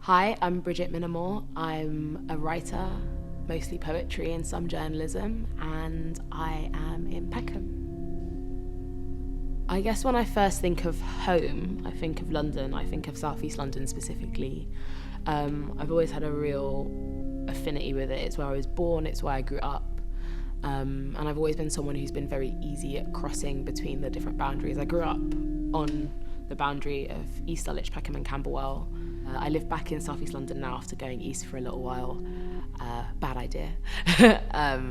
Hi, I'm Bridget A. I'm a writer, mostly poetry and some journalism, and I am in Peckham. I guess when I first think of home, I think of London, I think of South East London specifically. I've always had a real affinity with it. It's where I was born, it's where I grew up. And I've always been someone who's been very easy at crossing between the different boundaries. I grew up on the boundary of East Dulwich, Peckham and Camberwell. I live back in South East London now after going east for a little while. Bad idea.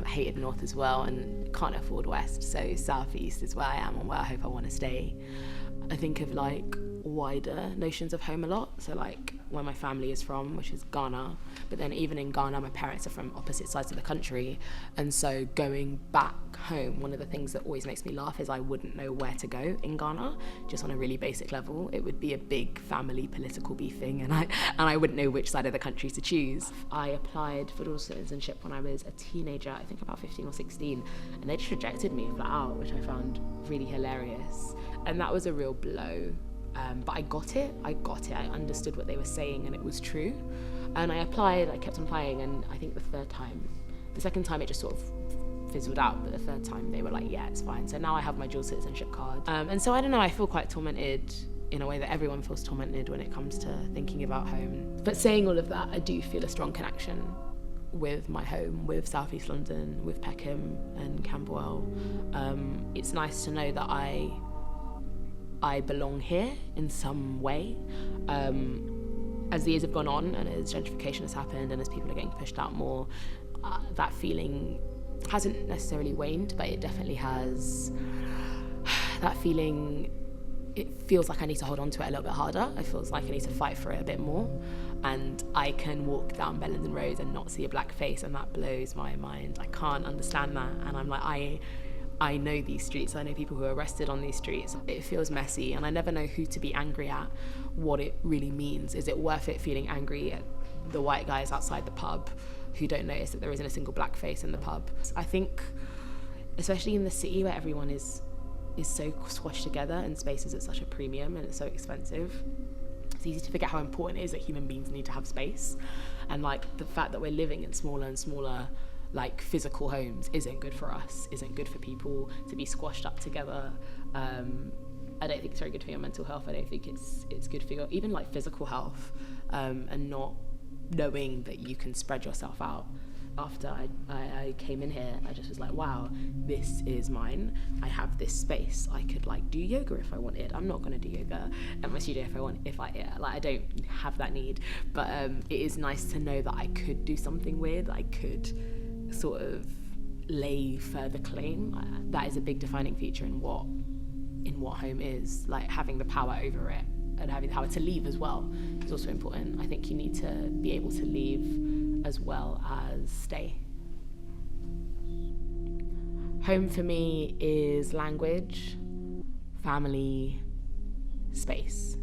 Hated north as well and can't afford west, so south east is where I am and where I hope I want to stay. I think of like wider notions of home a lot, so like where my family is from, which is Ghana, but then even in Ghana my parents are from opposite sides of the country, and so going back home, one of the things that always makes me laugh is I wouldn't know where to go in Ghana, just on a really basic level. It would be a big family political beef thing, and I wouldn't know which side of the country to choose. I applied for dual citizenship when I was a teenager, I think about 15 or 16, and they just rejected me flat out, which I found really hilarious, and that was a real blow. But I got it, I understood what they were saying and it was true. And I applied, I kept on applying, and I think the second time it just sort of fizzled out, but the third time they were like, yeah, it's fine. So now I have my dual citizenship card. And so I don't know, I feel quite tormented in a way that everyone feels tormented when it comes to thinking about home. But saying all of that, I do feel a strong connection with my home, with South East London, with Peckham and Camberwell. It's nice to know that I belong here in some way. As the years have gone on and as gentrification has happened and as people are getting pushed out more, that feeling hasn't necessarily waned, but it definitely has. That feeling, it feels like I need to hold on to it a little bit harder. It feels like I need to fight for it a bit more. And I can walk down Bellenden Road and not see a black face, and that blows my mind. I can't understand that. And I'm like, I know these streets, I know people who are arrested on these streets. It feels messy, and I never know who to be angry at, what it really means. Is it worth it feeling angry at the white guys outside the pub who don't notice that there isn't a single black face in the pub? I think, especially in the city where everyone is so squashed together and space is at such a premium and it's so expensive, it's easy to forget how important it is that human beings need to have space. And like the fact that we're living in smaller and smaller like physical homes isn't good for us, isn't good for people to be squashed up together. I don't think it's very good for your mental health. I don't think it's good for your even like physical health, and not knowing that you can spread yourself out. After I came in here, I just was like, wow, this is mine. I have this space. I could like do yoga if I wanted. I'm not gonna do yoga at my studio if I don't have that need, but it is nice to know that I could do something weird. I could sort of lay further claim. That is a big defining feature in what home is, like having the power over it and having the power to leave as well is also important. I think you need to be able to leave as well as stay. Home for me is language, family, space.